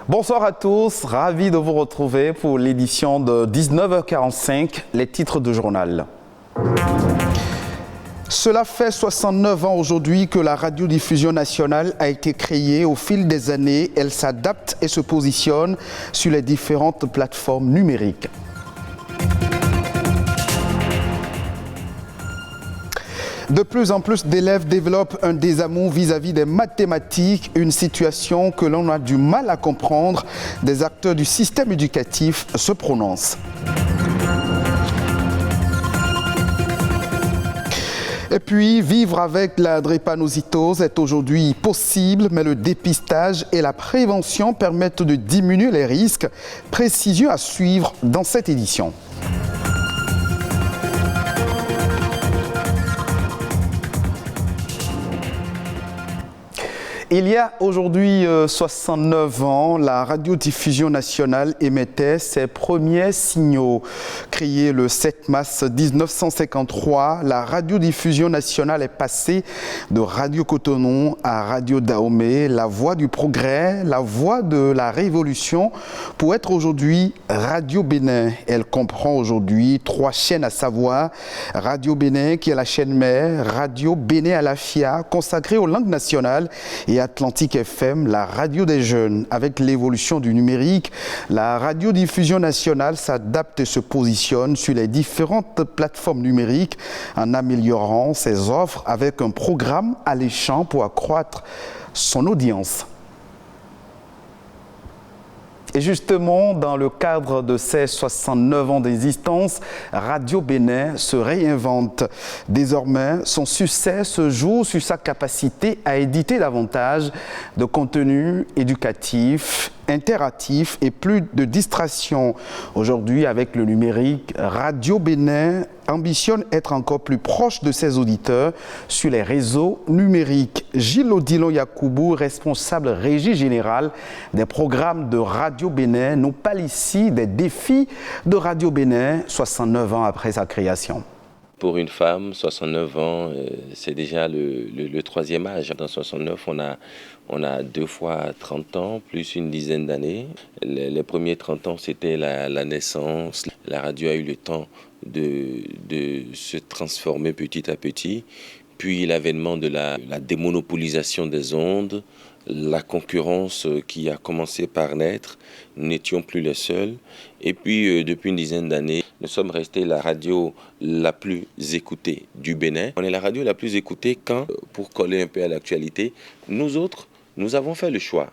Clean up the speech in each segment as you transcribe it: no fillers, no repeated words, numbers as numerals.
Bonsoir à tous, ravi de vous retrouver pour l'édition de 19h45, les titres de journal. Cela fait 69 ans aujourd'hui que la radiodiffusion nationale a été créée. Au fil des années, elle s'adapte et se positionne sur les différentes plateformes numériques. De plus en plus d'élèves développent un désamour vis-à-vis des mathématiques, une situation que l'on a du mal à comprendre. Des acteurs du système éducatif se prononcent. Et puis, vivre avec la drépanocytose est aujourd'hui possible, mais le dépistage et la prévention permettent de diminuer les risques. Précision à suivre dans cette édition. Il y a aujourd'hui 69 ans, la radiodiffusion nationale émettait ses premiers signaux. Créée le 7 mars 1953, la radiodiffusion nationale est passée de Radio Cotonou à Radio Dahomey, la voix du progrès, la voix de la révolution, pour être aujourd'hui Radio Bénin. Elle comprend aujourd'hui 3 chaînes, à savoir Radio Bénin qui est la chaîne mère, Radio Bénin Alafia consacrée aux langues nationales et Atlantique FM, la radio des jeunes. Avec l'évolution du numérique, la radiodiffusion nationale s'adapte et se positionne sur les différentes plateformes numériques en améliorant ses offres avec un programme alléchant pour accroître son audience. Et justement, dans le cadre de ces 69 ans d'existence, Radio Bénin se réinvente. Désormais, son succès se joue sur sa capacité à éditer davantage de contenus éducatifs, interactifs et plus de distractions. Aujourd'hui, avec le numérique, Radio Bénin ambitionne être encore plus proche de ses auditeurs sur les réseaux numériques. Gilles Odilon Yakoubou, responsable régie générale des programmes de Radio Bénin, nous parle ici des défis de Radio Bénin 69 ans après sa création. Pour une femme, 69 ans, c'est déjà le troisième âge. Dans 69, on a 2 fois 30 ans, plus une dizaine d'années. Les premiers 30 ans, c'était la naissance. La radio a eu le temps de se transformer petit à petit. Puis l'avènement de la démonopolisation des ondes, la concurrence qui a commencé par naître, nous n'étions plus les seuls. Et puis, depuis une dizaine d'années, nous sommes restés la radio la plus écoutée du Bénin. On est la radio la plus écoutée quand, pour coller un peu à l'actualité, nous autres, nous avons fait le choix.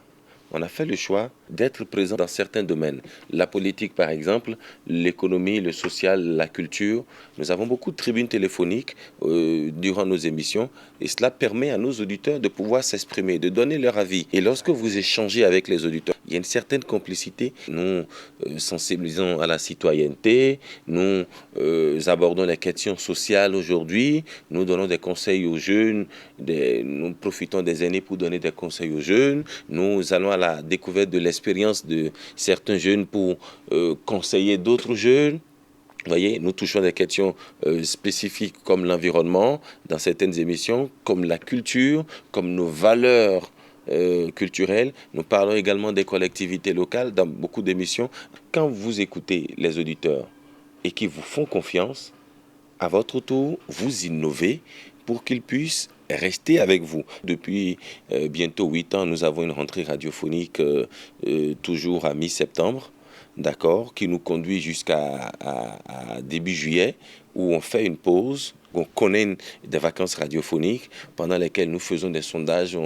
On a fait le choix d'être présents dans certains domaines. La politique, par exemple, l'économie, le social, la culture. Nous avons beaucoup de tribunes téléphoniques durant nos émissions et cela permet à nos auditeurs de pouvoir s'exprimer, de donner leur avis. Et lorsque vous échangez avec les auditeurs, il y a une certaine complicité. Nous sensibilisons à la citoyenneté, nous abordons les questions sociales aujourd'hui, nous donnons des conseils aux jeunes, nous profitons des aînés pour donner des conseils aux jeunes, nous allons à la découverte de l'expérience de certains jeunes pour conseiller d'autres jeunes. Vous voyez, nous touchons des questions spécifiques comme l'environnement dans certaines émissions, comme la culture, comme nos valeurs culturelles. Nous parlons également des collectivités locales dans beaucoup d'émissions. Quand vous écoutez les auditeurs et qu'ils vous font confiance, à votre tour, vous innovez pour qu'ils puissent rester avec vous. Depuis bientôt 8 ans, nous avons une rentrée radiophonique toujours à mi-septembre, d'accord, qui nous conduit jusqu'à début juillet, où on fait une pause, on connaît des vacances radiophoniques pendant lesquelles nous faisons des sondages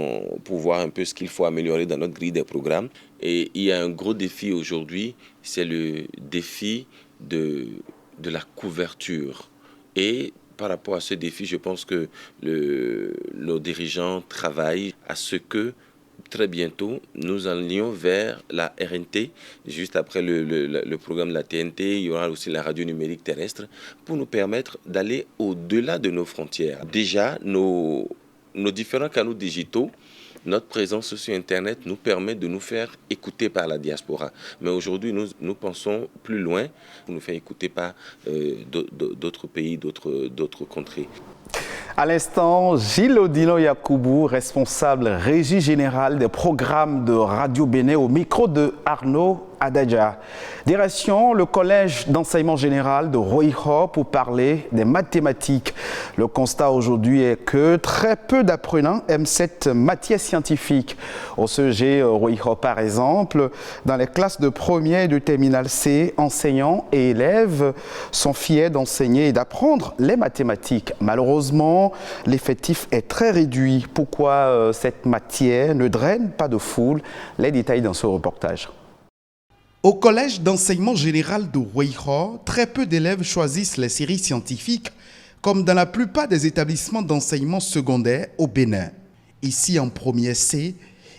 pour voir un peu ce qu'il faut améliorer dans notre grille des programmes. Et il y a un gros défi aujourd'hui, c'est le défi de la couverture. Et par rapport à ce défi, je pense que nos dirigeants travaillent à ce que très bientôt, nous allions vers la RNT. Juste après le programme de la TNT, il y aura aussi la radio numérique terrestre pour nous permettre d'aller au-delà de nos frontières. Déjà, nos différents canaux digitaux, notre présence sur Internet nous permet de nous faire écouter par la diaspora. Mais aujourd'hui, nous pensons plus loin pour nous faire écouter par d'autres pays, d'autres contrées. À l'instant, Gilles Odilo Yakoubou, responsable régie générale des programmes de Radio Bénin, au micro de Arnaud Adadja. Direction le collège d'enseignement général de Roiho pour parler des mathématiques. Le constat aujourd'hui est que très peu d'apprenants aiment cette matière scientifique. Au CEG Roiho par exemple, dans les classes de première et de terminale C, enseignants et élèves sont fiers d'enseigner et d'apprendre les mathématiques. Malheureusement, l'effectif est très réduit. Pourquoi cette matière ne draine pas de foule? Les détails dans ce reportage. Au collège d'enseignement général de Roiho, très peu d'élèves choisissent les séries scientifiques, comme dans la plupart des établissements d'enseignement secondaire au Bénin. Ici, en première C,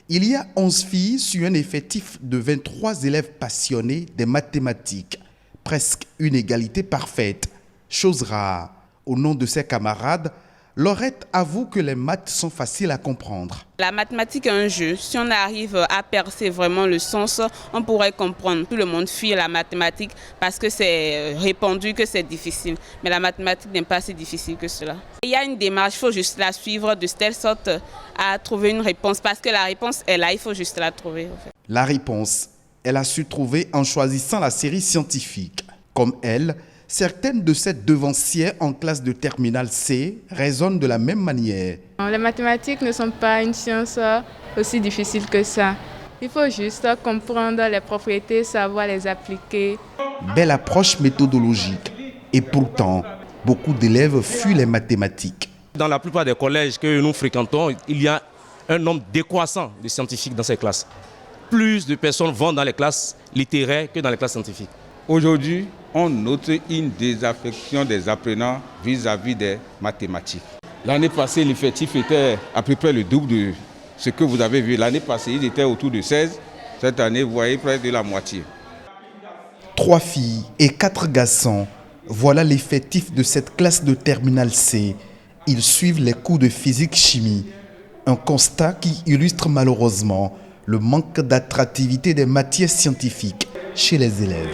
il y a 11 filles sur un effectif de 23 élèves passionnés des mathématiques. Presque une égalité parfaite. Chose rare. Au nom de ses camarades, Laurette avoue que les maths sont faciles à comprendre. La mathématique est un jeu. Si on arrive à percer vraiment le sens, on pourrait comprendre. Tout le monde fuit la mathématique parce que c'est répandu que c'est difficile. Mais la mathématique n'est pas si difficile que cela. Il y a une démarche, il faut juste la suivre de telle sorte à trouver une réponse. Parce que la réponse est là, il faut juste la trouver. En fait. La réponse, elle a su trouver en choisissant la série scientifique. Comme elle, certaines de ses devancières en classe de terminale C raisonnent de la même manière. Les mathématiques ne sont pas une science aussi difficile que ça. Il faut juste comprendre les propriétés, savoir les appliquer. Belle approche méthodologique. Et pourtant, beaucoup d'élèves fuient les mathématiques. Dans la plupart des collèges que nous fréquentons, il y a un nombre décroissant de scientifiques dans ces classes. Plus de personnes vont dans les classes littéraires que dans les classes scientifiques. Aujourd'hui, on note une désaffection des apprenants vis-à-vis des mathématiques. L'année passée, l'effectif était à peu près le double de ce que vous avez vu. L'année passée, il était autour de 16. Cette année, vous voyez près de la moitié. 3 filles et 4 garçons. Voilà l'effectif de cette classe de terminale C. Ils suivent les cours de physique-chimie. Un constat qui illustre malheureusement le manque d'attractivité des matières scientifiques chez les élèves.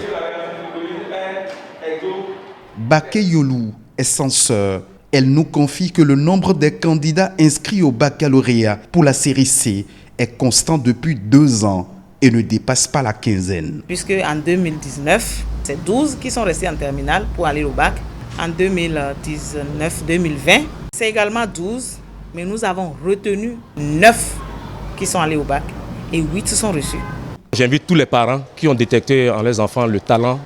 Baké Yolou est censeur. Elle nous confie que le nombre des candidats inscrits au baccalauréat pour la série C est constant depuis 2 ans et ne dépasse pas la quinzaine. Puisque en 2019, c'est 12 qui sont restés en terminale pour aller au bac. En 2019-2020, c'est également 12, mais nous avons retenu 9 qui sont allés au bac et 8 sont reçus. J'invite tous les parents qui ont détecté en leurs enfants le talent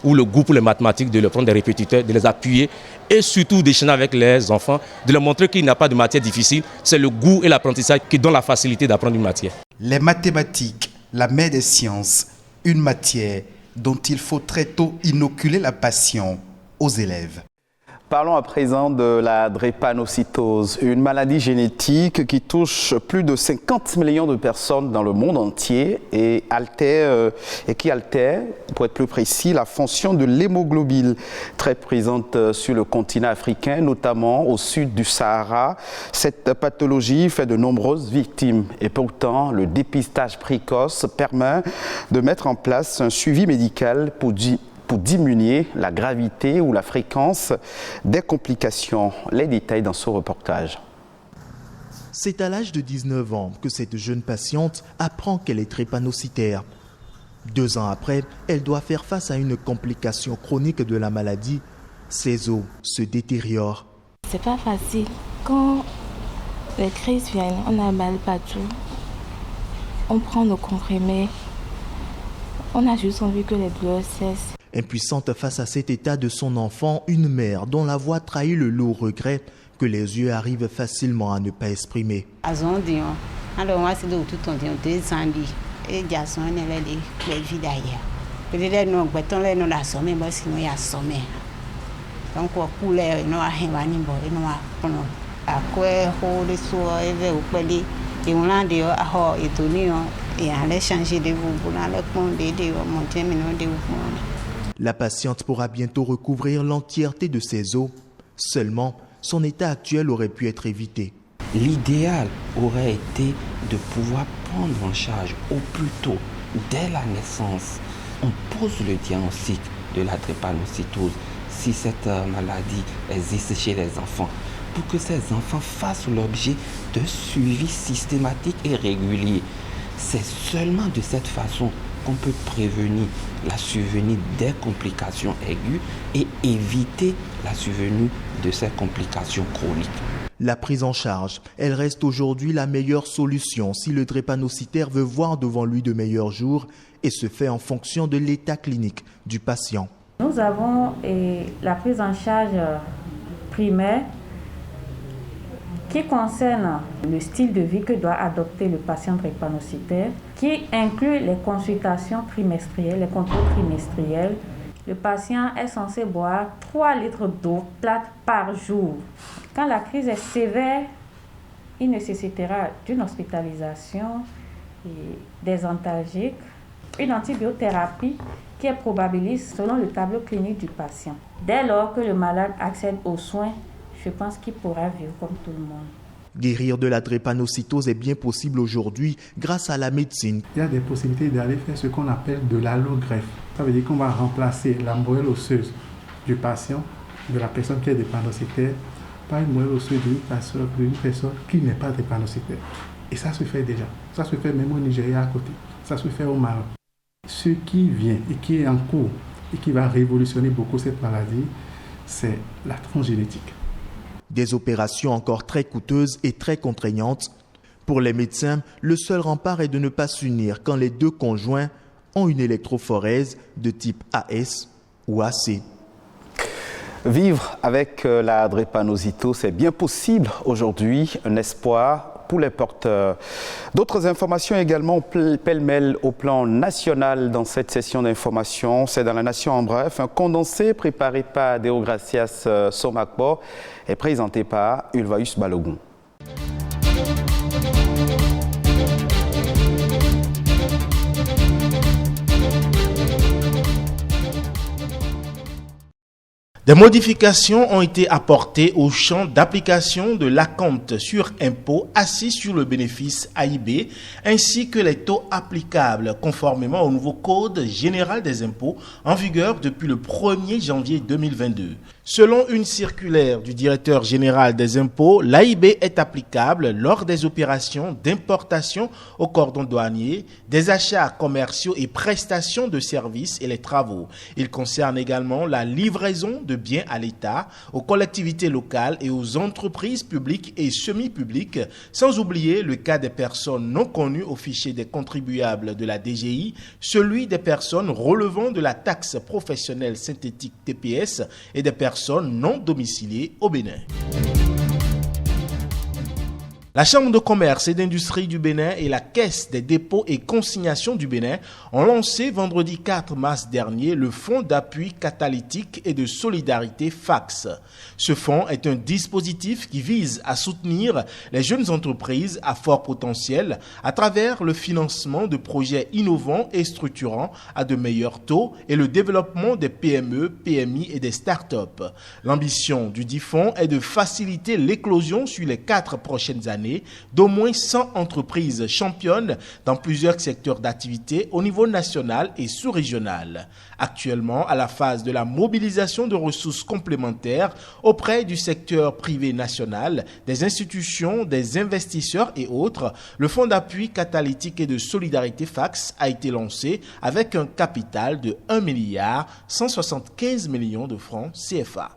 ou le goût pour les mathématiques, de leur prendre des répétiteurs, de les appuyer et surtout d'échanger avec les enfants, de leur montrer qu'il n'y a pas de matière difficile. C'est le goût et l'apprentissage qui donnent la facilité d'apprendre une matière. Les mathématiques, la mère des sciences, une matière dont il faut très tôt inoculer la passion aux élèves. Parlons à présent de la drépanocytose, une maladie génétique qui touche plus de 50 millions de personnes dans le monde entier et qui altère, pour être plus précis, la fonction de l'hémoglobine, très présente sur le continent africain, notamment au sud du Sahara. Cette pathologie fait de nombreuses victimes et pourtant le dépistage précoce permet de mettre en place un suivi médical pour diminuer la gravité ou la fréquence des complications. Les détails dans ce reportage. C'est à l'âge de 19 ans que cette jeune patiente apprend qu'elle est drépanocytaire. 2 ans après, elle doit faire face à une complication chronique de la maladie. Ses os se détériorent. C'est pas facile. Quand les crises viennent, on a mal partout. On prend nos comprimés. On a juste envie que les douleurs cessent. Impuissante face à cet état de son enfant, une mère dont la voix trahit le lourd regret que les yeux arrivent facilement à ne pas exprimer. La patiente pourra bientôt recouvrir l'entièreté de ses os. Seulement, son état actuel aurait pu être évité. L'idéal aurait été de pouvoir prendre en charge au plus tôt, dès la naissance. On pose le diagnostic de la drépanocytose si cette maladie existe chez les enfants, pour que ces enfants fassent l'objet de suivi systématique et régulier. C'est seulement de cette façon qu'on peut prévenir la survenue des complications aiguës et éviter la survenue de ces complications chroniques. La prise en charge, elle reste aujourd'hui la meilleure solution si le drépanocytaire veut voir devant lui de meilleurs jours et se fait en fonction de l'état clinique du patient. Nous avons la prise en charge primaire qui concerne le style de vie que doit adopter le patient drépanocytaire, qui inclut les consultations trimestrielles, les contrôles trimestriels. Le patient est censé boire 3 litres d'eau plate par jour. Quand la crise est sévère, il nécessitera d'une hospitalisation, des antalgiques, une antibiothérapie qui est probabiliste selon le tableau clinique du patient. Dès lors que le malade accède aux soins, je pense qu'il pourra vivre comme tout le monde. Guérir de la drépanocytose est bien possible aujourd'hui grâce à la médecine. Il y a des possibilités d'aller faire ce qu'on appelle de l'allogreffe. Ça veut dire qu'on va remplacer la moelle osseuse du patient, de la personne qui est drépanocytaire, par une moelle osseuse d'une personne qui n'est pas drépanocytaire. Et ça se fait déjà. Ça se fait même au Nigeria à côté. Ça se fait au Maroc. Ce qui vient et qui est en cours et qui va révolutionner beaucoup cette maladie, c'est la transgénétique. Des opérations encore très coûteuses et très contraignantes. Pour les médecins, le seul rempart est de ne pas s'unir quand les deux conjoints ont une électrophorèse de type AS ou AC. Vivre avec la drépanocytose, c'est bien possible aujourd'hui, un espoir pour les porteurs. D'autres informations également pêle-mêle au plan national dans cette session d'information. C'est dans la Nation en bref. Un condensé préparé par Deogracias Somakbo est présenté par Ulvaeus Balogun. Des modifications ont été apportées au champ d'application de l'acompte sur impôt assis sur le bénéfice AIB, ainsi que les taux applicables conformément au nouveau Code général des impôts en vigueur depuis le 1er janvier 2022. Selon une circulaire du directeur général des impôts, l'AIB est applicable lors des opérations d'importation au cordon douanier, des achats commerciaux et prestations de services et les travaux. Il concerne également la livraison de biens à l'État, aux collectivités locales et aux entreprises publiques et semi-publiques, sans oublier le cas des personnes non connues au fichier des contribuables de la DGI, celui des personnes relevant de la taxe professionnelle synthétique TPS et des personnes non domiciliées au Bénin. La Chambre de commerce et d'industrie du Bénin et la Caisse des dépôts et consignations du Bénin ont lancé vendredi 4 mars dernier le Fonds d'appui catalytique et de solidarité FACS. Ce fonds est un dispositif qui vise à soutenir les jeunes entreprises à fort potentiel à travers le financement de projets innovants et structurants à de meilleurs taux et le développement des PME, PMI et des startups. L'ambition du dit fonds est de faciliter l'éclosion sur les 4 prochaines années d'au moins 100 entreprises championnes dans plusieurs secteurs d'activité au niveau national et sous-régional. Actuellement, à la phase de la mobilisation de ressources complémentaires auprès du secteur privé national, des institutions, des investisseurs et autres, le Fonds d'appui catalytique et de solidarité FACS a été lancé avec un capital de 1,175 milliard de francs CFA.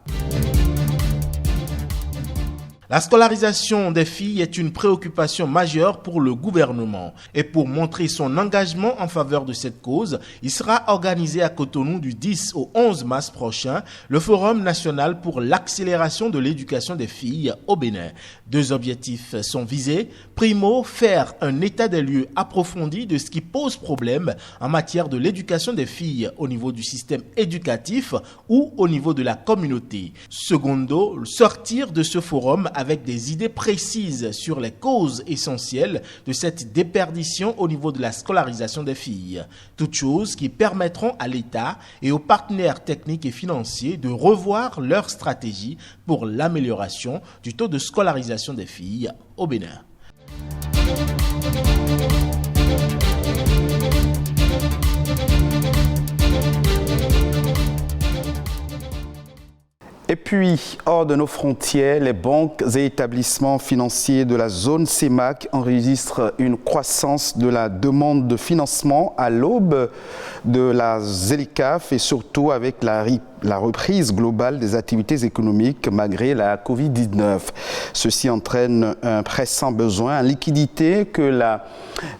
La scolarisation des filles est une préoccupation majeure pour le gouvernement. Et pour montrer son engagement en faveur de cette cause, il sera organisé à Cotonou du 10 au 11 mars prochain le Forum national pour l'accélération de l'éducation des filles au Bénin. 2 objectifs sont visés. Primo, faire un état des lieux approfondi de ce qui pose problème en matière de l'éducation des filles au niveau du système éducatif ou au niveau de la communauté. Secondo, sortir de ce forum avec des idées précises sur les causes essentielles de cette déperdition au niveau de la scolarisation des filles. Toutes choses qui permettront à l'État et aux partenaires techniques et financiers de revoir leur stratégie pour l'amélioration du taux de scolarisation des filles au Bénin. Et puis Depuis, hors de nos frontières, les banques et établissements financiers de la zone CEMAC enregistrent une croissance de la demande de financement à l'aube de la ZLECAf et surtout avec la reprise globale des activités économiques malgré la Covid-19. Ceci entraîne un pressant besoin en liquidité que la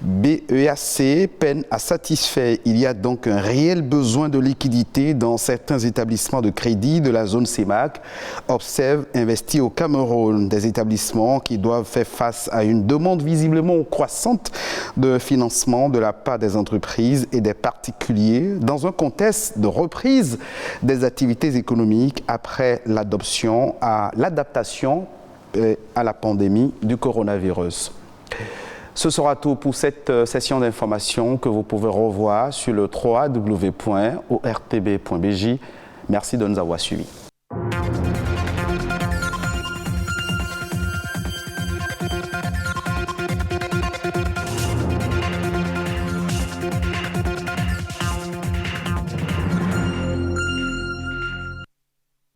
BEAC peine à satisfaire. Il y a donc un réel besoin de liquidité dans certains établissements de crédit de la zone CEMAC, observe Investi au Cameroun, des établissements qui doivent faire face à une demande visiblement croissante de financement de la part des entreprises et des particuliers dans un contexte de reprise des activités économiques après l'adaptation à la pandémie du coronavirus. Ce sera tout pour cette session d'information que vous pouvez revoir sur le www.ortb.bj. Merci de nous avoir suivis.